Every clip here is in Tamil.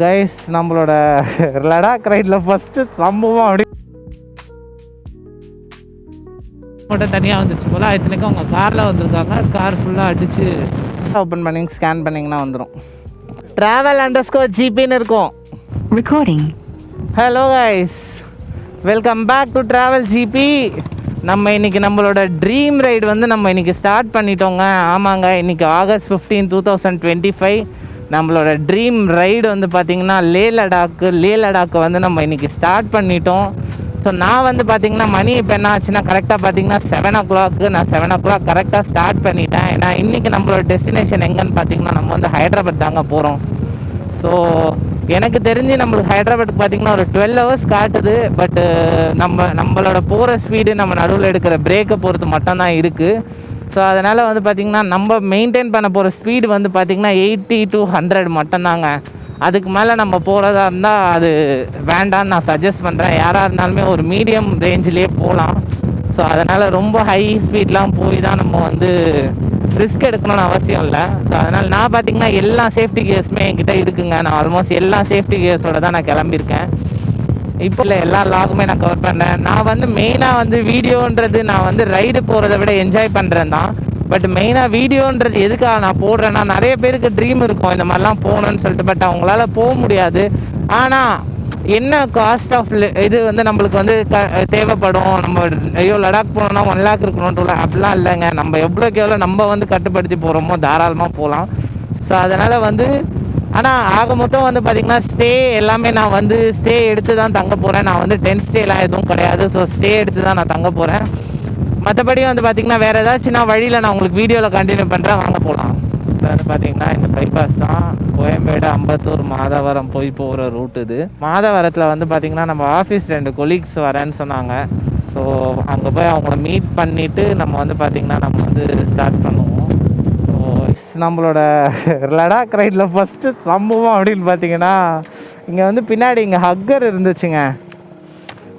கைஸ் நம்மளோட லடாக் ரைடில் ஃபஸ்ட்டு சம்பவம் அப்படி மட்டும் தனியாக வந்துச்சு போல். இத்தனைக்கும் அவங்க காரில் வந்திருக்காங்க. கார் ஃபுல்லாக அடித்து ஓப்பன் பண்ணி ஸ்கேன் பண்ணிங்கன்னா வந்துடும். travel_gpன்னு இருக்கும். Recording. Hello guys, welcome back to travel GP. நம்ம இன்றைக்கி நம்மளோட ட்ரீம் ரைடு வந்து நம்ம இன்றைக்கி ஸ்டார்ட் பண்ணிட்டோங்க. ஆமாங்க, இன்றைக்கி August 15, 2025 நம்மளோட ட்ரீம் ரைடு வந்து பார்த்திங்கன்னா லே லடாக்கு வந்து நம்ம இன்றைக்கி ஸ்டார்ட் பண்ணிட்டோம். ஸோ நான் வந்து பார்த்திங்கன்னா மணி இப்போ என்ன ஆச்சுன்னா கரெக்டாக பார்த்திங்கன்னா 7 o'clock. நான் 7 o'clock கரெக்டாக ஸ்டார்ட் பண்ணிட்டேன். ஏன்னா இன்றைக்கி நம்மளோட டெஸ்டினேஷன் எங்கன்னு பார்த்திங்கன்னா நம்ம வந்து ஹைதராபாத் தாங்க போகிறோம். ஸோ எனக்கு தெரிஞ்சு நம்மளுக்கு ஹைதராபாத்துக்கு பார்த்திங்கன்னா ஒரு 12 hours காட்டுது. பட்டு நம்மளோட போகிற ஸ்பீடு நம்ம நடுவில் எடுக்கிற பிரேக்கை பொறுத்து மட்டும்தான் இருக்குது. ஸோ அதனால் வந்து பார்த்திங்கன்னா நம்ம மெயின்டைன் பண்ண போகிற ஸ்பீடு வந்து பார்த்திங்கன்னா 80 to 100 மட்டும்தாங்க. அதுக்கு மேலே நம்ம போகிறதா இருந்தால் அது வேண்டான்னு நான் சஜஸ்ட் பண்ணுறேன். யாராக இருந்தாலுமே ஒரு மீடியம் ரேஞ்சிலே போகலாம். ஸோ அதனால் ரொம்ப ஹை ஸ்பீட்லாம் போய் தான் நம்ம வந்து ரிஸ்க் எடுக்கணும்னு அவசியம் இல்லை. ஸோ அதனால் நான் பார்த்திங்கன்னா எல்லா சேஃப்டி கியர்ஸுமே என்கிட்ட இருக்குங்க. நான் ஆல்மோஸ்ட் எல்லா சேஃப்டி கியர்ஸோடு தான் நான் கிளம்பியிருக்கேன். இப்போ இல்லை, எல்லா லாகுமே நான் கவர் பண்ணேன். நான் வந்து மெயினாக வந்து வீடியோன்றது நான் வந்து ரைடு போகிறத விட என்ஜாய் பண்ணுறேன் தான். பட் மெயினாக வீடியோன்றது எதுக்காக நான் போடுறேன்னா, நிறைய பேருக்கு ட்ரீம் இருக்கும் இந்த மாதிரிலாம் போகணுன்னு சொல்லிட்டு. பட் அவங்களால போக முடியாது. ஆனால் என்ன காஸ்ட் ஆஃப் இது வந்து நம்மளுக்கு வந்து தேவைப்படும். நம்ம ஐயோ லடாக் போனோம்னா 1 lakh இருக்கணும்ட்டு அப்படிலாம் இல்லைங்க. நம்ம எவ்வளோக்கு எவ்வளோ நம்ம வந்து கட்டுப்படுத்தி போகிறோமோ தாராளமாக போகலாம். ஸோ அதனால் வந்து ஆனால் ஆக மொத்தம் வந்து பார்த்திங்கன்னா ஸ்டே எல்லாமே நான் வந்து ஸ்டே எடுத்து தான் தங்க போகிறேன். நான் வந்து டென்ட் ஸ்டேலாம் எதுவும் கிடையாது. ஸோ ஸ்டே எடுத்து தான் நான் தங்க போகிறேன். மற்றபடி வந்து பார்த்திங்கன்னா வேறு ஏதாச்சும் நான் வழியில் நான் உங்களுக்கு வீடியோவில் கண்டினியூ பண்ணுறேன். வாங்க போகலாம். வந்து பார்த்திங்கன்னா இந்த பைபாஸ் தான் கோயம்பேடு, அம்பத்தூர், மாதவரம் போய் போகிற ரூட் இது. மாதவரத்தில் வந்து பார்த்திங்கன்னா நம்ம ஆஃபீஸ் 2 கொலீக்ஸ் வரேன்னு சொன்னாங்க. ஸோ அங்கே போய் அவங்கள மீட் பண்ணிவிட்டு நம்ம வந்து பார்த்திங்கன்னா நம்ம வந்து ஸ்டார்ட் பண்ணுவோம். ஸோ நம்மளோட லடாக் ரைடில் ஃபஸ்ட்டு சம்பவம் அப்படின்னு பார்த்திங்கன்னா இங்கே வந்து பின்னாடி இங்கே ஹக்கர் இருந்துச்சுங்க.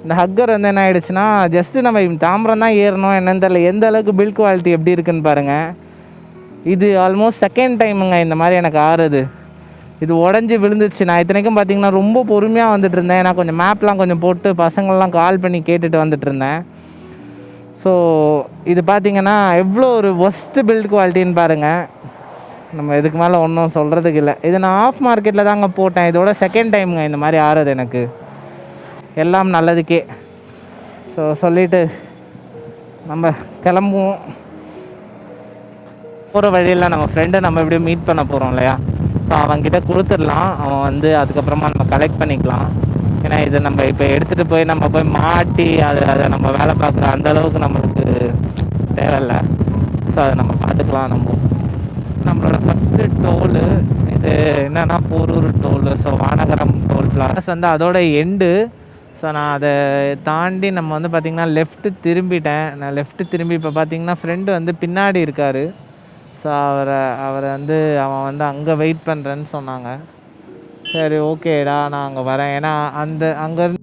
இந்த ஹக்கர் வந்து என்ன ஆகிடுச்சுன்னா, ஜஸ்ட்டு நம்ம தாம்பரம் தான் ஏறணும் என்னன்னு தெரியல. எந்த அளவுக்கு பில்ட் குவாலிட்டி எப்படி இருக்குன்னு பாருங்கள். இது ஆல்மோஸ்ட் செகண்ட் டைமுங்க இந்த மாதிரி எனக்கு ஆறுது. இது உடஞ்சி விழுந்துச்சு. நான் இத்தனைக்கும் பார்த்திங்கன்னா ரொம்ப பொறுமையாக வந்துட்டு இருந்தேன். நான் கொஞ்சம் மேப்லாம் கொஞ்சம் போட்டு பசங்கள்லாம் கால் பண்ணி கேட்டுட்டு வந்துட்டு இருந்தேன். ஸோ இது பார்த்திங்கன்னா எவ்வளோ ஒரு ஒஸ்ட்டு பில்ட் குவாலிட்டின்னு பாருங்கள். நம்ம இதுக்கு மேலே ஒன்றும் சொல்கிறதுக்கு இல்லை. இது நான் ஆஃப் மார்க்கெட்டில் தாங்க போட்டேன். இதோட செகண்ட் டைமுங்க இந்த மாதிரி ஆறுது எனக்கு. எல்லாம் நல்லதுக்கே. ஸோ சொல்லிவிட்டு நம்ம கிளம்புவோம். போகிற வழியில் நம்ம ஃப்ரெண்டை நம்ம எப்படியும் மீட் பண்ண போகிறோம் இல்லையா. ஸோ அவன்கிட்ட கொடுத்துடலாம். அவன் வந்து அதுக்கப்புறமா நம்ம கலெக்ட் பண்ணிக்கலாம். ஏன்னா இதை நம்ம இப்போ எடுத்துகிட்டு போய் நம்ம போய் மாட்டி அதை நம்ம வேலை பார்க்குற அந்தளவுக்கு நம்மளுக்கு தேவையில்லை. ஸோ அதை நம்ம பார்த்துக்கலாம். நம்மளோட ஃபஸ்ட்டு டோலு இது என்னென்னா போரூர் டோலு. ஸோ வானகரம் டோல் பிளாஸ் வந்து அதோட எண்டு. ஸோ நான் அதை தாண்டி நம்ம வந்து பார்த்திங்கன்னா லெஃப்ட்டு திரும்பிட்டேன். நான் லெஃப்ட்டு திரும்பி இப்போ பார்த்திங்கன்னா ஃப்ரெண்டு வந்து பின்னாடி இருக்கார். ஸோ அவரை வந்து அவன் வந்து அங்கே வெயிட் பண்ணுறேன்னு சொன்னாங்க. சரி ஓகேடா நான் அங்கே வரேன். ஏன்னா அங்கேருந்து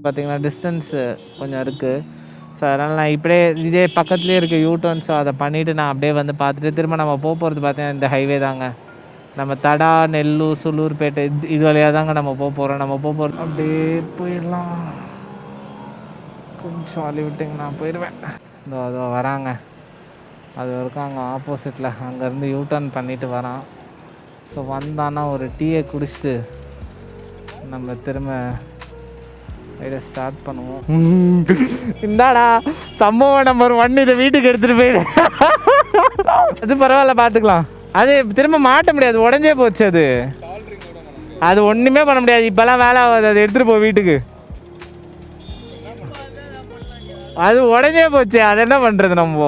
பார்த்திங்கன்னா டிஸ்டன்ஸு கொஞ்சம் இருக்குது. ஸோ அதனால் நான் இப்படியே இதே பக்கத்துலேயே இருக்க யூடர்ன். ஸோ அதை பண்ணிவிட்டு நான் அப்படியே வந்து பார்த்துட்டு திரும்ப நம்ம போகிறது பார்த்தீங்கன்னா இந்த ஹைவே தாங்க. நம்ம தடா, நெல்லூர், சுலூர்பேட்டை இது வழியாக தாங்க நம்ம போகிறோம். நம்ம போகிறது அப்படியே போயிடலாம். கொஞ்சம் வழி விட்டுங்க, நான் போயிடுவேன். அதோ வராங்க. அது வரைக்கும் அங்கே ஆப்போசிட்டில் அங்கேருந்து யூடர்ன் பண்ணிவிட்டு வரான். ஸோ வந்தான்னா ஒரு டீயை குடிச்சிட்டு நம்ம திரும்ப இதை ஸ்டார்ட் பண்ணுவோம். இந்தாடா சம்பவம் நம்பர் 1. இதை வீட்டுக்கு எடுத்துகிட்டு போயிடு. அது பரவாயில்ல, பார்த்துக்கலாம். அது திரும்ப மாட்ட முடியாது, உடஞ்சே போச்சு. அது ஒன்றுமே பண்ண முடியாது. இப்போல்லாம் வேலை ஆகாது. அதை எடுத்துகிட்டு போ வீட்டுக்கு. அது உடஞ்சே போச்சு. அது என்ன பண்ணுறது நம்ம?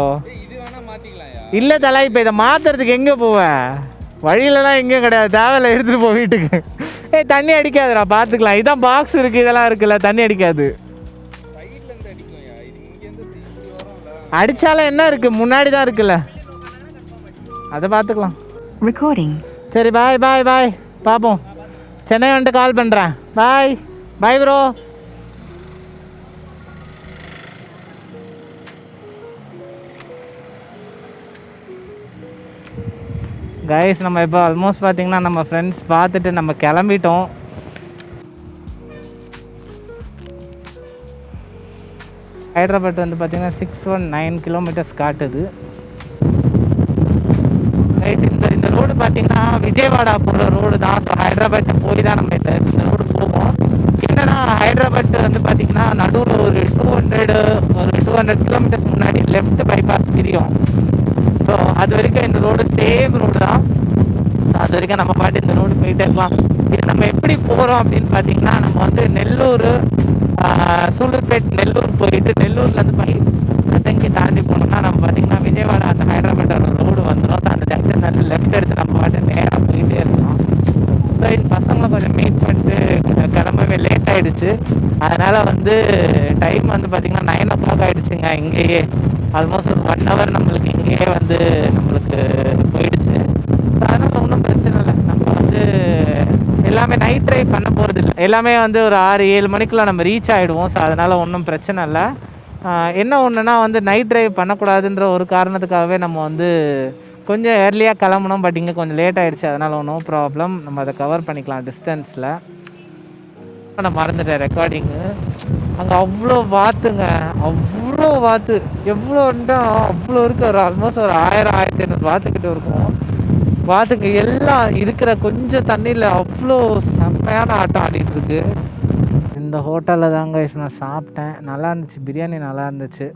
இல்லை தலை, இப்போ இதை மாற்றுறதுக்கு எங்கே போவேன்? வழியிலலாம் எங்கேயும் கிடையாது. தேவையில்லை, எடுத்துகிட்டு போ வீட்டுக்கு. தண்ணி அடிக்காதுடா, பார்த்துக்கலாம். இதான் பாக்ஸ் இருக்குது, இதெல்லாம் இருக்குல்ல, தண்ணி அடிக்காது. அடித்தாலும் என்ன இருக்குது, முன்னாடி தான் இருக்குல்ல, அதை பார்த்துக்கலாம். Recording. சரி பாய் பாய் பாய், பார்ப்போம். சென்னை வந்துட்டு கால் பண்ணுறேன். பாய் பாய் ப்ரோ. கைஸ் நம்ம இப்போ ஆல்மோஸ்ட் பார்த்தீங்கன்னா நம்ம ஃப்ரெண்ட்ஸ் பார்த்துட்டு நம்ம கிளம்பிட்டோம். ஹைதராபாத் வந்து பார்த்தீங்கன்னா 619 கிலோமீட்டர்ஸ் காட்டுது. கைஸ் இந்த ரோடு பார்த்தீங்கன்னா விஜயவாடா போகிற ரோடு தான். ஸோ ஹைதராபாத் போய் தான் நம்ம இந்த ரோடு போவோம். என்னென்னா ஹைதராபாத் வந்து பார்த்தீங்கன்னா நடுவில் ஒரு 200 கிலோமீட்டர்ஸ் முன்னாடி லெஃப்ட் பைபாஸ் பிரியும். ஸோ அது வரைக்கும் இந்த ரோடு சேம் ரோடு தான். ஸோ அது வரைக்கும் நம்ம பாட்டு இந்த ரோடு போயிட்டே இருக்கலாம். இது நம்ம எப்படி போகிறோம் அப்படின்னு பார்த்தீங்கன்னா நம்ம வந்து நெல்லூர், சூலூர்பேட், நெல்லூர் போயிட்டு நெல்லூர்லேருந்து போய் அத்தங்கி தாண்டி போனோம்னா நம்ம பார்த்தீங்கன்னா விஜயவாடா அந்த ஹைதராபாத் ரோடு வந்துடும். ஸோ அந்த ஜங்ஷன் நல்ல லெஃப்ட் எடுத்து நம்ம பாட்டு நேராக போயிட்டே இருக்கோம். ஸோ இந்த பசங்களை கொஞ்சம் மீட் பண்ணிட்டு கிளம்பவே லேட் ஆகிடுச்சு. அதனால் வந்து டைம் வந்து பார்த்திங்கன்னா 9 o'clock ஆகிடுச்சுங்க. இங்கேயே ஆல்மோஸ்ட் ஒரு 1 hour நம்மளுக்கு இங்கேயே வந்து நம்மளுக்கு போயிடுச்சு. ஸோ அதனால் ஒன்றும் பிரச்சனை இல்லை. நம்ம வந்து எல்லாமே நைட் ட்ரைவ் பண்ண போகிறது இல்லை. எல்லாமே வந்து ஒரு 6-7 மணிக்குள்ளே நம்ம ரீச் ஆகிடுவோம். ஸோ அதனால் ஒன்றும் பிரச்சனை இல்லை. என்ன ஒன்றுனா வந்து நைட் ட்ரைவ் பண்ணக்கூடாதுன்ற ஒரு காரணத்துக்காகவே நம்ம வந்து கொஞ்சம் ஏர்லியாக கிளம்பணும். பட் இங்கே கொஞ்சம் லேட் ஆகிடுச்சு. அதனால் நோ ப்ராப்ளம், நம்ம அதை கவர் பண்ணிக்கலாம் டிஸ்டன்ஸில். நான் மறந்துட்டேன் ரெக்கார்டிங்கு. அங்கே அவ்வளோ வாத்துங்க, அவ்வளோ வாத்து. எவ்வளோன்ட்டா அவ்வளோ இருக்குது. ஒரு ஆல்மோஸ்ட் ஒரு 1000-1500 வாத்துக்கிட்ட இருக்கும். வாத்துங்க எல்லாம் இருக்கிற கொஞ்சம் தண்ணியில் அவ்வளோ செம்மையான ஆட்டம் ஆடிட்டுருக்கு. இந்த ஹோட்டலில் தாங்க நான் சாப்பிட்டேன். நல்லா இருந்துச்சு, பிரியாணி நல்லா இருந்துச்சு.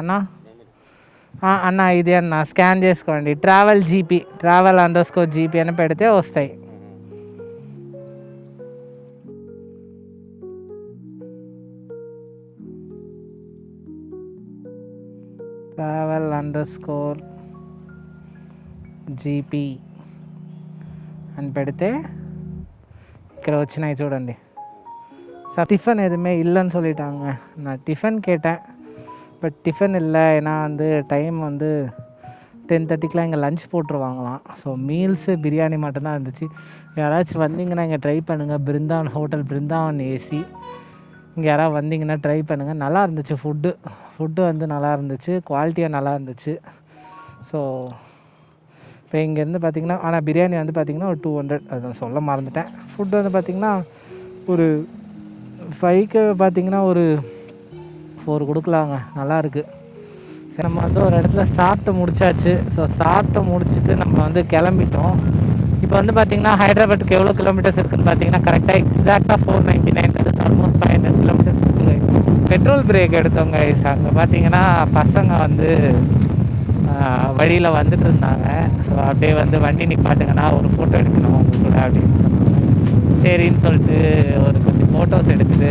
అన్నా అన్న ఇది అన్న స్కాన్ చేసుకోండి. travel_gp అని పెడితే వస్తాయి. travel_gp అని పెడితే ఇక్కడ వచ్చినాయి చూడండి. சார் டிஃபன் எதுவுமே இல்லைன்னு சொல்லிட்டாங்க. நான் டிஃபன் கேட்டேன், பட் டிஃபன் இல்லை. ஏன்னா வந்து டைம் வந்து 10:30க்குலாம் இங்கே லஞ்ச் போட்டுருவாங்களாம். ஸோ மீல்ஸு பிரியாணி மட்டும்தான் இருந்துச்சு. யாராச்சும் வந்தீங்கன்னா இங்கே ட்ரை பண்ணுங்கள். Brindavan hotel, Brindavan AC. இங்கே யாராவது வந்தீங்கன்னா ட்ரை பண்ணுங்கள். நல்லா இருந்துச்சு ஃபுட்டு வந்து நல்லா இருந்துச்சு, குவாலிட்டியாக நல்லா இருந்துச்சு. ஸோ இப்போ இங்கேருந்து பார்த்திங்கன்னா ஆனால் பிரியாணி வந்து பார்த்திங்கன்னா ஒரு 200, அது சொல்ல மறந்துட்டேன். ஃபுட்டு வந்து பார்த்திங்கன்னா ஒரு 5க்கு பார்த்திங்கன்னா ஒரு 4 கொடுக்கலாங்க. நல்லாயிருக்கு. சரி, நம்ம வந்து ஒரு இடத்துல சாப்பிட்டு முடிச்சாச்சு. ஸோ சாப்பிட்டு முடிச்சுட்டு நம்ம வந்து கிளம்பிட்டோம். இப்போ வந்து பார்த்திங்கன்னா ஹைதராபாத்துக்கு எவ்வளோ கிலோமீட்டர்ஸ் இருக்குதுன்னு பார்த்தீங்கன்னா கரெக்டாக எக்ஸாக்டாக 499, ஆல்மோஸ்ட் 500 கிலோமீட்டர்ஸ் இருக்குங்க. பெட்ரோல் பிரேக் எடுத்தவங்க அங்கே பார்த்தீங்கன்னா பசங்க வந்து வழியில் வந்துட்டு இருந்தாங்க. ஸோ அப்படியே வந்து வண்டி நிப்பாட்டுங்கன்னா ஒரு ஃபோட்டோ எடுக்கணும் அவங்க கூட அப்படின்னு சொன்னாங்க. சரின்னு சொல்லிட்டு ஒரு கொஞ்சம் ஃபோட்டோஸ் எடுத்துட்டு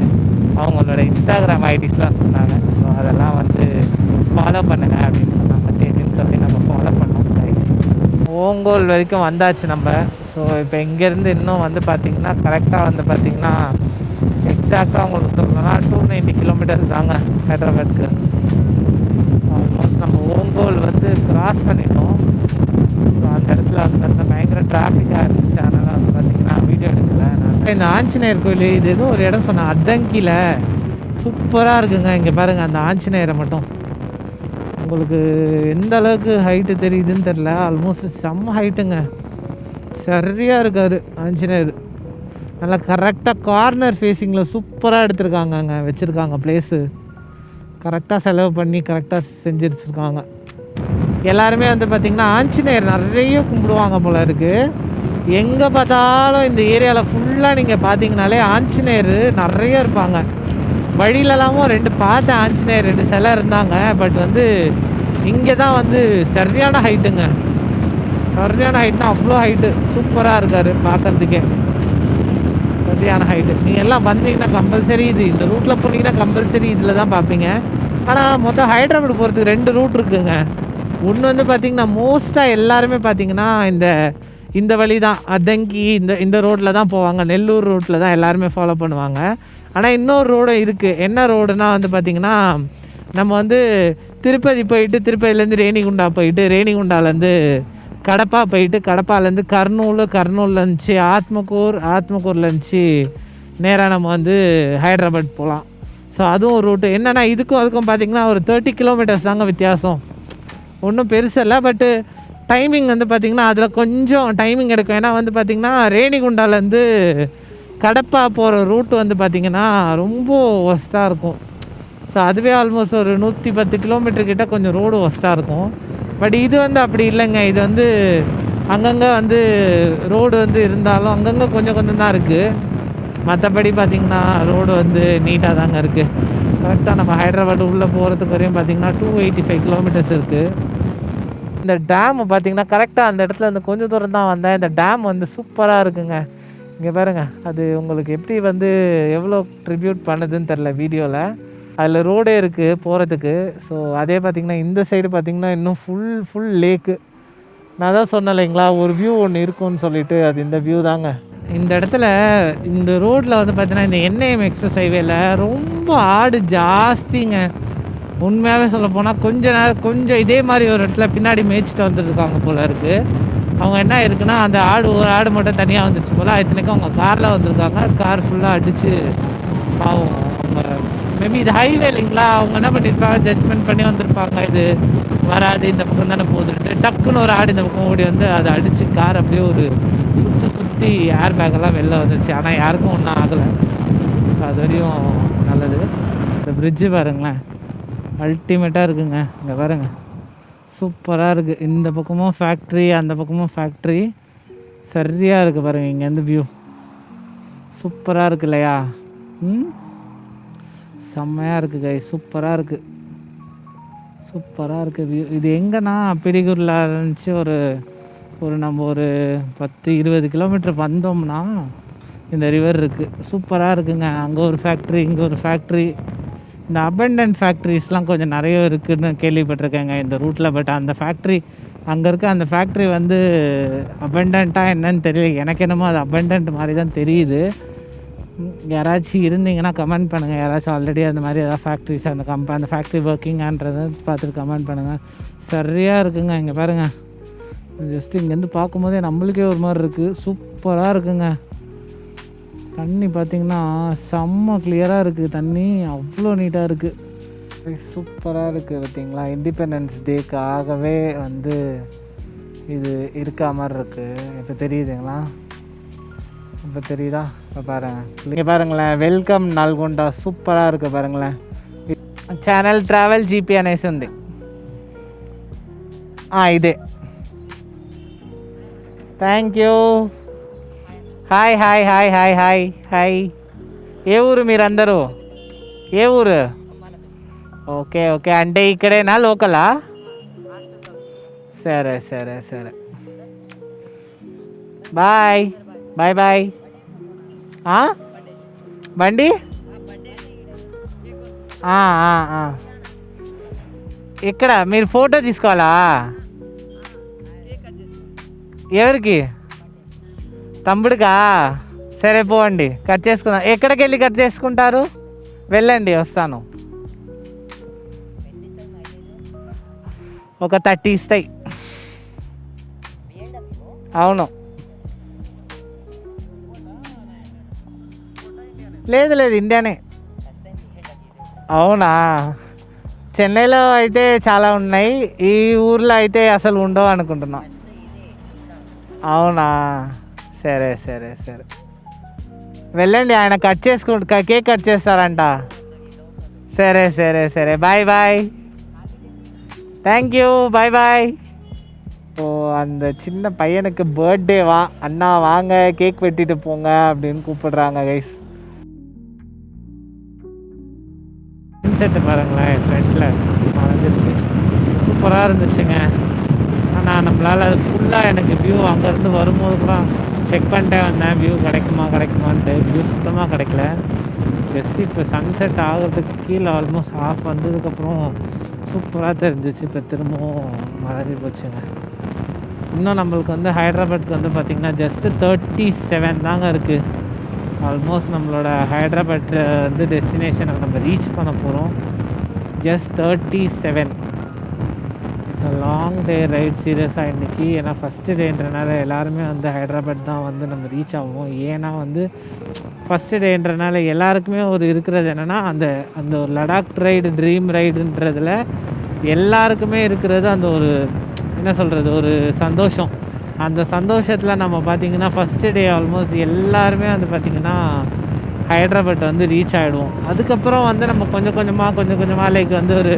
அவங்களோட இன்ஸ்டாகிராம் ஐடிஸ்லாம் சொன்னாங்க. ஸோ அதெல்லாம் வந்து ஃபாலோ பண்ணுங்க அப்படின்னு சொன்னாங்க. சரின்னு சொல்லி நம்ம ஃபாலோ பண்ணோம். ஓங்கோல் வரைக்கும் வந்தாச்சு நம்ம. ஸோ இப்போ இங்கேருந்து இன்னும் வந்து பார்த்திங்கன்னா கரெக்டாக வந்து பார்த்திங்கன்னா எக்ஸாக்டாக உங்களுக்கு சொல்லணும்னா 290 கிலோமீட்டர்ஸ் தாங்க ஹைதராபாத்துக்கு. ஆல்மோஸ்ட் நம்ம ஓங்கோல் வந்து கிராஸ் பண்ணிட்டோம். ஸோ அந்த இடத்துல வந்து பயங்கர டிராஃபிக்காக இருந்துச்சு. அதனால் வந்து பார்த்திங்கன்னா வீடியோ எடுக்கல. இந்த ஆஞ்சநேயர் கோயில் இது எதுவும் ஒரு இடம் சொன்னேன், அத்தங்கியில் சூப்பராக இருக்குங்க. இங்கே பாருங்கள் அந்த ஆஞ்சநேயரை மட்டும். உங்களுக்கு எந்த அளவுக்கு ஹைட்டு தெரியுதுன்னு தெரில. ஆல்மோஸ்ட் செம்ம ஹைட்டுங்க. சரியாக இருக்கார் ஆஞ்சநேயர். நல்லா கரெக்டாக கார்னர் ஃபேஸிங்கில் சூப்பராக எடுத்திருக்காங்க. அங்கே வச்சுருக்காங்க பிளேஸு. கரெக்டாக செலவு பண்ணி கரெக்டாக செஞ்சு வச்சுருக்காங்க. எல்லாருமே வந்து பார்த்திங்கன்னா ஆஞ்சநேயர் நிறைய கும்பிடுவாங்க போல் இருக்குது. எங்கே பார்த்தாலும் இந்த ஏரியாவில் ஃபுல்லாக நீங்கள் பார்த்தீங்கனாலே ஆஞ்சநேயர் நிறைய இருப்பாங்க. வழியிலலாமும் 2 பார்த்த ஆஞ்சநேயர் 2 சிலை இருந்தாங்க. பட் வந்து இங்கே தான் வந்து சரியான ஹைட்டுங்க. சரியான ஹைட்னா அவ்வளோ ஹைட்டு. சூப்பராக இருக்கார் பார்க்குறதுக்கே. சரியான ஹைட்டு. நீங்கள் எல்லாம் வந்தீங்கன்னா கம்பல்சரி இந்த ரூட்டில் போனீங்கன்னா கம்பல்சரி இதில் தான் பார்ப்பீங்க. ஆனால் மொத்தம் ஹைதராபாத் போகிறதுக்கு 2 ரூட் இருக்குதுங்க. ஒன்று வந்து பார்த்திங்கன்னா மோஸ்ட்டாக எல்லாருமே பார்த்திங்கன்னா இந்த வழி தான் அதங்கி இந்த ரோட்டில் தான் போவாங்க. நெல்லூர் ரோட்டில் தான் எல்லாருமே ஃபாலோ பண்ணுவாங்க. ஆனால் இன்னொரு ரோடு இருக்குது. என்ன ரோடுனா வந்து பார்த்திங்கன்னா நம்ம வந்து திருப்பதி போயிட்டு திருப்பதிலேருந்து ரேணிகுண்டா போயிட்டு ரேணிகுண்டாலேருந்து கடப்பா போயிட்டு கடப்பாலேருந்து கர்னூலில் இருந்துச்சு ஆத்மக்கூரில் இருந்துச்சு நேராக நம்ம வந்து ஹைதராபாத் போகலாம். ஸோ அதுவும் ஒரு ரூட்டு. என்னென்னா இதுக்கும் அதுக்கும் பார்த்திங்கன்னா ஒரு 30 கிலோமீட்டர்ஸ் தாங்க வித்தியாசம். ஒன்றும் பெருசு இல்லை. பட்டு டைமிங் வந்து பார்த்திங்கன்னா அதில் கொஞ்சம் டைமிங் எடுக்கும். ஏன்னா வந்து பார்த்திங்கன்னா ரேணிகுண்டாலேருந்து கடப்பா போகிற ரூட் வந்து பார்த்திங்கன்னா ரொம்ப ஒஸ்ட்டாக இருக்கும். ஸோ அதுவே ஆல்மோஸ்ட் ஒரு 110 கிலோமீட்டர் கிட்ட கொஞ்சம் ரோடு ஒஸ்ட்டாக இருக்கும். பட் இது வந்து அப்படி இல்லைங்க. இது வந்து அங்கங்கே வந்து ரோடு வந்து இருந்தாலும் அங்கங்கே கொஞ்சம் கொஞ்சம் தான் இருக்குது. மற்றபடி பார்த்திங்கன்னா ரோடு வந்து நீட்டாக தாங்க இருக்குது. கரெக்டாக நம்ம ஹைதராபாத் உள்ளே போகிறதுக்கு வரையும் பார்த்திங்கன்னா 285 கிலோமீட்டர்ஸ் இருக்குது. இந்த டேம் பார்த்திங்கன்னா கரெக்டாக அந்த இடத்துல இருந்து கொஞ்சம் தூரம் தான் வந்தேன். இந்த டேம் வந்து சூப்பராக இருக்குங்க. இங்கே பாருங்கள், அது உங்களுக்கு எப்படி வந்து எவ்வளோ ட்ரிபியூட் பண்ணுதுன்னு தெரில வீடியோவில். அதில் ரோடே இருக்குது போகிறதுக்கு. ஸோ அதே பார்த்திங்கன்னா இந்த சைடு பார்த்திங்கன்னா இன்னும் ஃபுல் லேக்கு. நான் தான் சொன்னேன் இல்லைங்களா, ஒரு வியூ ஒன்று இருக்குன்னு சொல்லிட்டு, அது இந்த வியூ தாங்க. இந்த இடத்துல இந்த ரோட்டில் வந்து பார்த்திங்கன்னா இந்த என்ஐஎம் எக்ஸ்பிரஸ் ஹைவேல ரொம்ப ஆடு ஜாஸ்திங்க. உண்மையாகவே சொல்ல போனால் கொஞ்சம் இதே மாதிரி ஒரு இடத்துல பின்னாடி மேய்ச்சிட்டு வந்துருக்காங்க போல் இருக்குது. அவங்க என்ன இருக்குன்னா அந்த ஒரு ஆடு மட்டும் தனியாக வந்துச்சு போல். இத்தனைக்கும் அவங்க காரில் வந்திருக்காங்க. கார் ஃபுல்லாக அடித்து பாவம் அவங்க மேபி இது ஹைவே இல்லைங்களா, அவங்க என்ன பண்ணியிருப்பாங்க, ஜட்ஜ்மெண்ட் பண்ணி வந்திருப்பாங்க இது வராது இந்த பக்கம் தானே போகுதுன்ட்டு. டக்குன்னு ஒரு ஆடு இந்த பக்கம் ஓடி வந்து அதை அடித்து கார் அப்படியே ஒரு சுற்றி ஏர் பேக்கெல்லாம் வெளில வந்துருச்சு. ஆனால் யாருக்கும் ஒன்றும் ஆகலை. ஸோ அது வரையும் நல்லது. இந்த பிரிட்ஜு பாருங்களேன், அல்டிமேட்டாக இருக்குங்க. இங்கே பாருங்க, சூப்பராக இருக்குது. இந்த பக்கமும் ஃபேக்ட்ரி, அந்த பக்கமும் ஃபேக்ட்ரி, சரியாக இருக்குது பாருங்கள். இங்கேருந்து வியூ சூப்பராக இருக்கு இல்லையா? செம்மையாக இருக்குது கை, சூப்பராக இருக்குது வியூ. இது எங்கன்னா பிடிகூரில் இருந்துச்சு. ஒரு நம்ம ஒரு 10-20 கிலோமீட்டர் வந்தோம்னா இந்த ரிவர் இருக்குது. சூப்பராக இருக்குங்க. அங்கே ஒரு ஃபேக்ட்ரி, இங்கே ஒரு ஃபேக்ட்ரி. இந்த அபண்டன்ட் ஃபேக்ட்ரிஸ்லாம் கொஞ்சம் நிறைய இருக்குதுன்னு கேள்விப்பட்டிருக்கேங்க இந்த ரூட்டில். பட் அந்த ஃபேக்ட்ரி அங்கே இருக்க அந்த ஃபேக்ட்ரி வந்து அபண்டண்ட்டாக என்னன்னு தெரியல. எனக்கு என்னமோ அது அபண்டன்ட் மாதிரி தான் தெரியுது. யாராச்சும் இருந்தீங்கன்னா கமெண்ட் பண்ணுங்கள். யாராச்சும் ஆல்ரெடி அந்த மாதிரி ஏதாவது ஃபேக்ட்ரிஸ் அந்த ஃபேக்ட்ரி ஒர்க்கிங்கான்றதை பார்த்துட்டு கமெண்ட் பண்ணுங்கள். சரியாக இருக்குங்க. இங்கே பாருங்கள், ஜஸ்ட்டு இங்கேருந்து பார்க்கும்போதே நம்மளுக்கே ஒரு மாதிரி இருக்குது. சூப்பராக இருக்குங்க. தண்ணி பார்த்திங்கன்னா செம்ம கிளியராக இருக்குது. தண்ணி அவ்வளோ நீட்டாக இருக்குது. சூப்பராக இருக்குது பார்த்திங்களா. இண்டிபெண்டன்ஸ் டேக்காகவே வந்து இது இருக்கா மாதிரி இருக்குது. இப்போ தெரியுதுங்களா? இப்போ தெரியுதா? இப்போ பாருங்கள், இங்கே பாருங்களேன், வெல்கம் నల్గొండ. సూపராக இருக்குது பாருங்களேன். ఛానల్ ట్రావెల్ జీపీ అనేసి ఉంది. ఇదే. Thank you. Hi hi hi hi hi hi. ఏ ఊరు మీరందరూ? ఏ ఊరు? ఓకే ఓకే, అంటే ఇక్కడేనా, లోకలా? సరే సరే సరే, బాయ్ బాయ్ బాయ్. బండి ఇక్కడ మీరు ఫోటో తీసుకోవాలా? ఎవరికి? తమ్ముడికా? సరే పోండి, కట్ చేసుకుందాం. ఎక్కడికి వెళ్ళి కట్ చేసుకుంటారు? వెళ్ళండి, వస్తాను. ఒక 30 ఇస్తాయి. అవును. లేదు ఇండియానే. అవునా? చెన్నైలో అయితే చాలా ఉన్నాయి, ఈ ఊర్లో అయితే అసలు ఉండవు అనుకుంటున్నా. అవునా? సరే సరే సరే, వెళ్ళండి. ఆయన కేక్ కట్ చేస్తారంట. సరే సరే సరే, బాయ్ బాయ్. தேங்க்யூ, பாய் பாய். ஸோ அந்த சின்ன பையனுக்கு பர்த்டேவா, அண்ணா வாங்க கேக் வெட்டிட்டு போங்க அப்படின்னு கூப்பிடுறாங்க கைஸ். சன்செட்டு பாருங்களேன், ஃப்ரெண்டில் மறைஞ்சிருச்சு. சூப்பராக இருந்துச்சுங்க. ஆனால் நம்மளால் அது ஃபுல்லாக எனக்கு வியூ அங்கேருந்து வரும்போது கூட செக் பண்ணிட்டே வந்தேன், வியூ கிடைக்குமான்ட்டு. வியூ சுத்தமாக கிடைக்கல. ஜஸ்ட் இப்போ சன்செட் ஆகிறதுக்கு கீழே ஆல்மோஸ்ட் ஆஃப் வந்ததுக்கப்புறம் சூப்பராக தெரிஞ்சிச்சு. இப்போ திரும்பவும் மறைஞ்சி போச்சுங்க. இன்னும் நம்மளுக்கு வந்து ஹைதராபாத்துக்கு வந்து பார்த்திங்கன்னா ஜஸ்ட்டு 37 தாங்க இருக்குது. ஆல்மோஸ்ட் நம்மளோட ஹைதராபாத் வந்து டெஸ்டினேஷனை நம்ம ரீச் பண்ண போகிறோம். Just 37. It's a long day right சீரியஸாக இன்றைக்கி. ஏன்னா ஃபஸ்ட்டு டேன்றனால எல்லாருமே வந்து ஹைதராபாத் தான் வந்து நம்ம ரீச் ஆகும். ஏன்னா வந்து ஃபஸ்ட்டு டேன்றனால எல்லாருக்குமே ஒரு இருக்கிறது என்னென்னா, அந்த ஒரு லடாக் ரைடு, ட்ரீம் ரைடுன்றதில் எல்லாருக்குமே இருக்கிறது அந்த ஒரு என்ன சொல்கிறது, ஒரு சந்தோஷம். அந்த சந்தோஷத்தில் நம்ம பார்த்திங்கன்னா ஃபஸ்ட்டு டே ஆல்மோஸ்ட் எல்லாருமே வந்து பார்த்திங்கன்னா ஹைதராபாத் வந்து ரீச் ஆகிடுவோம். அதுக்கப்புறம் வந்து நம்ம கொஞ்சம் கொஞ்சமாக லைக் வந்து ஒரு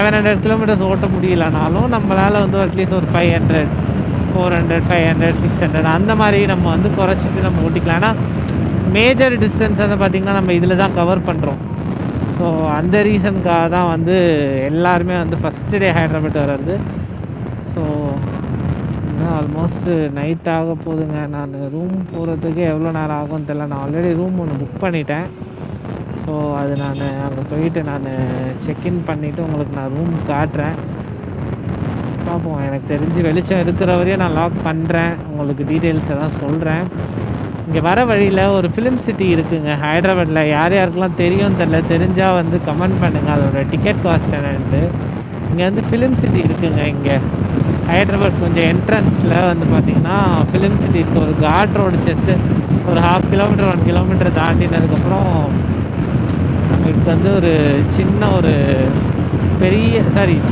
700 கிலோமீட்டர்ஸ் ஓட்ட முடியலனாலும் நம்மளால் வந்து அட்லீஸ்ட் ஒரு 500, 400, 500, 600 அந்த மாதிரி நம்ம வந்து குறைச்சிட்டு நம்ம ஓட்டிக்கலாம். ஆனால் மேஜர் டிஸ்டன்ஸ் வந்து பார்த்திங்கன்னா நம்ம இதில் தான் கவர் பண்ணுறோம். ஸோ அந்த ரீசனுக்காக தான் வந்து எல்லாருமே வந்து ஃபஸ்ட்டு டே ஹைதராபாத் வர்றது. ஸோ இன்னும் ஆல்மோஸ்ட் நைட் ஆக போகுதுங்க. நான் ரூம் போகிறதுக்கு எவ்வளோ நேரம் ஆகும்னு தெரியல. நான் ஆல்ரெடி ரூம் ஒன்று புக் பண்ணிட்டேன். ஸோ அது நான் அங்கே போயிட்டு நான் செக்இன் பண்ணிவிட்டு உங்களுக்கு நான் ரூம் காட்டுறேன். பார்ப்போம். எனக்கு தெரிஞ்சு வெளிச்சம் இருக்கிற வரையும் நான் லாக் பண்ணுறேன். உங்களுக்கு டீட்டெயில்ஸ் எல்லாம் சொல்கிறேன். இங்கே வர வழியில் ஒரு ஃபிலிம் சிட்டி இருக்குதுங்க ஹைதராபாத்தில். யார் யாருக்கெல்லாம் தெரியும் தெரில, தெரிஞ்சால் வந்து கமெண்ட் பண்ணுங்கள் அதோட டிக்கெட் காஸ்ட் என்னன்ட்டு. இங்கே வந்து ஃபிலிம் சிட்டி இருக்குதுங்க. இங்கே ஹைதராபாத் கொஞ்சம் என்ட்ரன்ஸில் வந்து பார்த்திங்கன்னா ஃபிலிம் சிட்டி இருக்குது. ஒரு காட் ரோடு ஜஸ்ட்டு ஒரு 1/2 கிலோமீட்டர் 1 கிலோமீட்டர் தாண்டினதுக்கப்புறம் நம்மளுக்கு வந்து ஒரு சின்ன ஒரு பெரிய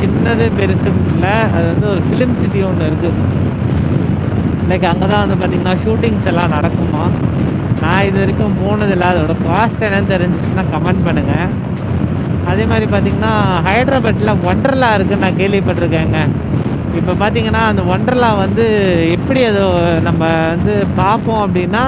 சின்னது பெருசு இல்லை, அது வந்து ஒரு ஃபிலிம் சிட்டி ஒன்று இருக்குது. லைக் அங்கே தான் வந்து பார்த்திங்கன்னா ஷூட்டிங்ஸ் எல்லாம் நடக்குமா. நான் இது வரைக்கும் போனதில்லை. அதோட காஸ்ட் என்னன்னு தெரிஞ்சிச்சுன்னா கமெண்ட் பண்ணுங்கள். அதே மாதிரி பார்த்திங்கன்னா ஹைதராபாத்தில் ஒண்டர்லா இருக்குதுன்னு நான் கேள்விப்பட்டிருக்கேங்க. இப்போ பார்த்திங்கன்னா அந்த ஒண்டர்லா வந்து எப்படி அது நம்ம வந்து பார்ப்போம் அப்படின்னா,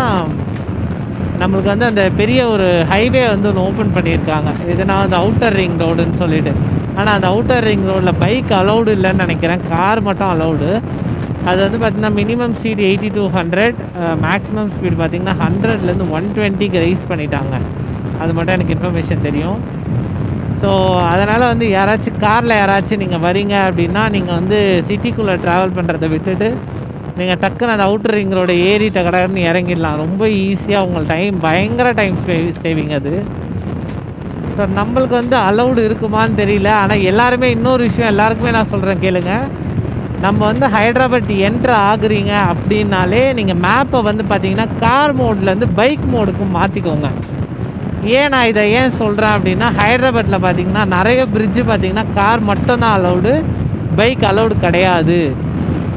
நம்மளுக்கு வந்து அந்த பெரிய ஒரு ஹைவே வந்து ஒன்று ஓப்பன் பண்ணியிருக்காங்க. இதுனா வந்து அவுட்டர் ரிங் ரோடுன்னு சொல்லிட்டு. ஆனால் அந்த அவுட்டர் ரிங் ரோடில் பைக் அலௌடு இல்லைன்னு நினைக்கிறேன், கார் மட்டும் அலௌடு. அது வந்து பார்த்திங்கன்னா minimum speed 80 to 100, maximum speed பார்த்திங்கன்னா 100லேருந்து 120க்கு ரைஸ் பண்ணிட்டாங்க. அது மட்டும் எனக்கு இன்ஃபர்மேஷன் தெரியும். ஸோ அதனால் வந்து யாராச்சும் காரில் யாராச்சும் நீங்கள் வரீங்க அப்படின்னா நீங்கள் வந்து சிட்டிக்குள்ளே ட்ராவல் பண்ணுறதை விட்டுட்டு நீங்கள் டக்குன்னு அந்த அவுட்டர் ரிங் ரோடு ஏறி டகடன்னு இறங்கிடலாம். ரொம்ப ஈஸியாக உங்களுக்கு பயங்கர டைம் சேவிங் அது. ஸோ நம்மளுக்கு வந்து அலௌடு இருக்குமான்னு தெரியல. ஆனால் எல்லாருமே இன்னொரு விஷயம் எல்லாருக்குமே நான் சொல்கிறேன் கேளுங்க. நம்ம வந்து ஹைதராபாத் என்ட்ரு ஆகுறீங்க அப்படின்னாலே நீங்கள் மேப்பை வந்து பார்த்தீங்கன்னா கார் மோட்லேருந்து பைக் மோடுக்கு மாற்றிக்கோங்க. நான் இதை ஏன் சொல்கிறேன் அப்படின்னா, ஹைதராபாத்தில் பார்த்தீங்கன்னா நிறைய பிரிட்ஜு பார்த்தீங்கன்னா கார் மட்டும்தான் அலௌடு, பைக் அலௌடு கிடையாது.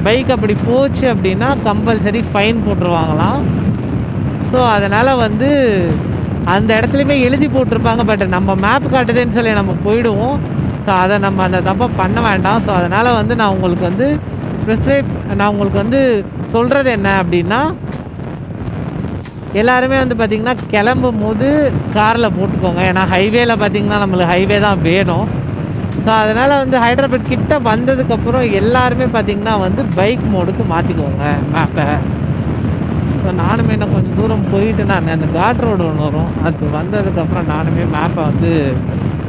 பைக் அப்படி போச்சு அப்படின்னா கம்பல்சரி ஃபைன் போட்டுருவாங்களாம். ஸோ அதனால் வந்து அந்த இடத்துலையுமே எழுதி போட்டிருப்பாங்க. பட் நம்ம மேப் காட்டுதுன்னு சொல்லி நம்ம போயிடுவோம். ஸோ அதை நம்ம அந்த தப்பாக பண்ண வேண்டாம். ஸோ அதனால் வந்து நான் உங்களுக்கு வந்து சொல்கிறது என்ன அப்படின்னா, எல்லாருமே வந்து பார்த்திங்கன்னா கிளம்பும் போது காரில் போட்டுக்கோங்க. ஏன்னா ஹைவேல பார்த்திங்கன்னா நம்மளுக்கு ஹைவே தான் வேணும். ஸோ அதனால் வந்து ஹைதராபாத் கிட்ட வந்ததுக்கப்புறம் எல்லாருமே பார்த்திங்கன்னா வந்து பைக் மோடுக்கு மாற்றிக்கோங்க மேப்பை. ஸோ நானுமே இன்னும் கொஞ்சம் தூரம் போயிட்டு நான் அந்த காட் ரோடு ஒன்று வரும், அது வந்ததுக்கப்புறம் நானுமே மேப்பை வந்து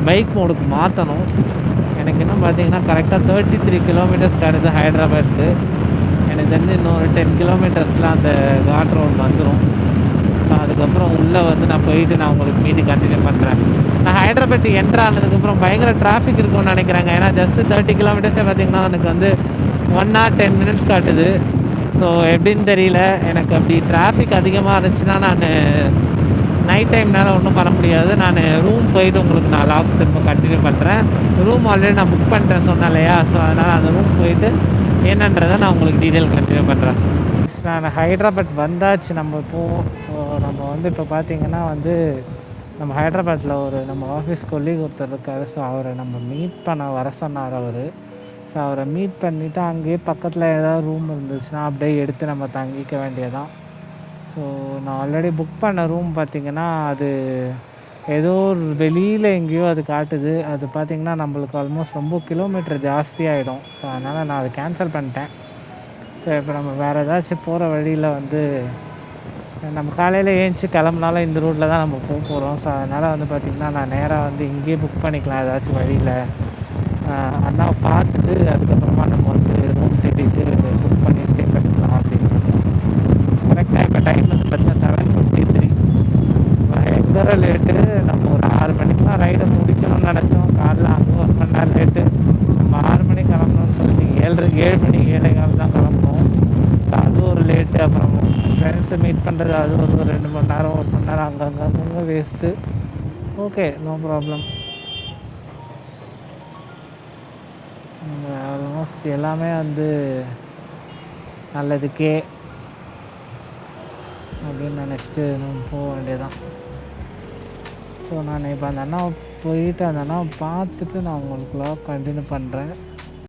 பைக் மோடுக்கு மாற்றணும். எனக்கு இன்னும் பார்த்திங்கன்னா கரெக்டாக 33 கிலோமீட்டர்ஸ் கிடக்குது ஹைதராபாத்துக்கு. எனக்கு தெரிஞ்சு இன்னொரு 10 கிலோமீட்டர்ஸில் அந்த காட் ரோடு வந்துடும். ஸோ அதுக்கப்புறம் உள்ளே வந்து நான் போயிட்டு நான் உங்களுக்கு மீதி கண்டினியூ பண்ணுறேன். நான் ஹைதராபாத் என்ட்ரு ஆனதுக்கப்புறம் பயங்கர டிராஃபிக் இருக்கும்னு நினைக்கிறாங்க. ஏன்னா ஜஸ்ட்டு 30 கிலோமீட்டர்ஸே பார்த்திங்கன்னா எனக்கு வந்து 1 hour 10 minutes காட்டுது. ஸோ எப்படின்னு தெரியல. எனக்கு அப்படி டிராஃபிக் அதிகமாக இருந்துச்சுன்னா நான் நைட் டைம்னால ஒன்றும் பண்ண முடியாது. நான் ரூம் போயிட்டு உங்களுக்கு நான் லாக் திரும்ப கண்டினியூ பண்ணுறேன். ரூம் ஆல்ரெடி நான் புக் பண்ணிட்டேன் சொன்னேன் இல்லையா. ஸோ அதனால் அந்த ரூம் போயிட்டு என்னன்றதை நான் உங்களுக்கு டீட்டெயில் கண்டினியூ பண்ணுறேன். நான் ஹைதராபாத் வந்தாச்சு நம்ம இப்போது. ஸோ நம்ம வந்து இப்போ பார்த்திங்கன்னா வந்து நம்ம ஹைதராபாத்தில் ஒரு நம்ம ஆஃபீஸ் கொலீக் ஒருத்தர் இருக்கார். ஸோ அவரை நம்ம மீட் பண்ண வர சொன்னார் அவர். ஸோ அவரை மீட் பண்ணிவிட்டு அங்கேயே பக்கத்தில் ஏதாவது ரூம் இருந்துச்சுன்னா அப்படியே எடுத்து நம்ம தங்கிக்க வேண்டியதான். ஸோ நான் ஆல்ரெடி புக் பண்ண ரூம் பார்த்திங்கன்னா அது ஏதோ ஒரு வெளியில் எங்கேயோ அது காட்டுது. அது பார்த்திங்கன்னா நம்மளுக்கு ஆல்மோஸ்ட் ரொம்ப கிலோமீட்டர் ஜாஸ்தியாகிடும். ஸோ அதனால் நான் அதை கேன்சல் பண்ணிட்டேன். ஸோ இப்போ நம்ம வேறு ஏதாச்சும் போகிற வழியில் வந்து நம்ம காலையில் ஏஞ்சி கிளம்புனாலும் இந்த ரூட்டில் தான் நம்ம போக போகிறோம். ஸோ அதனால் வந்து பார்த்திங்கன்னா நான் நேராக வந்து இங்கேயே புக் பண்ணிக்கலாம் ஏதாச்சும் வழியில். அண்ணாவை பார்த்துட்டு அதுக்கப்புறமா நம்ம வந்து ரூம் தேடிட்டு புக் பண்ணி ஸ்டே பண்ணிக்கலாம் அப்படின்னு. கரெக்டாக இப்போ டைம் வந்து பார்த்திங்கன்னா 7:53. எங்கர லேட்டு. நம்ம ஒரு 6 மணிக்கெலாம் ரைடை முடிக்கணும்னு நினச்சோம். காலைல அங்கே 1 மணி நேரம் லேட்டு. நம்ம 6 மணிக்கு கிளம்பணும்னு சொல்லிட்டு 7 மணி 7:15 தான் கிளம்பணும். அது ஒரு லேட்டு. அப்புறம் ஃப்ரெண்ட்ஸை மீட் பண்ணுறது அது ஒரு 2 மணி நேரம் 1 மணி நேரம் அங்கங்கே waste. Okay, no problem. Almost எல்லாமே வந்து நல்லதுக்கே அப்படின்னு நினச்சிட்டு நம்ம போக வேண்டியதான். ஸோ நான் இப்போ அந்த அண்ணாவை போயிட்டு அந்த அண்ணாவை பார்த்துட்டு நான் உங்களுக்கு கண்டினியூ பண்ணுறேன்.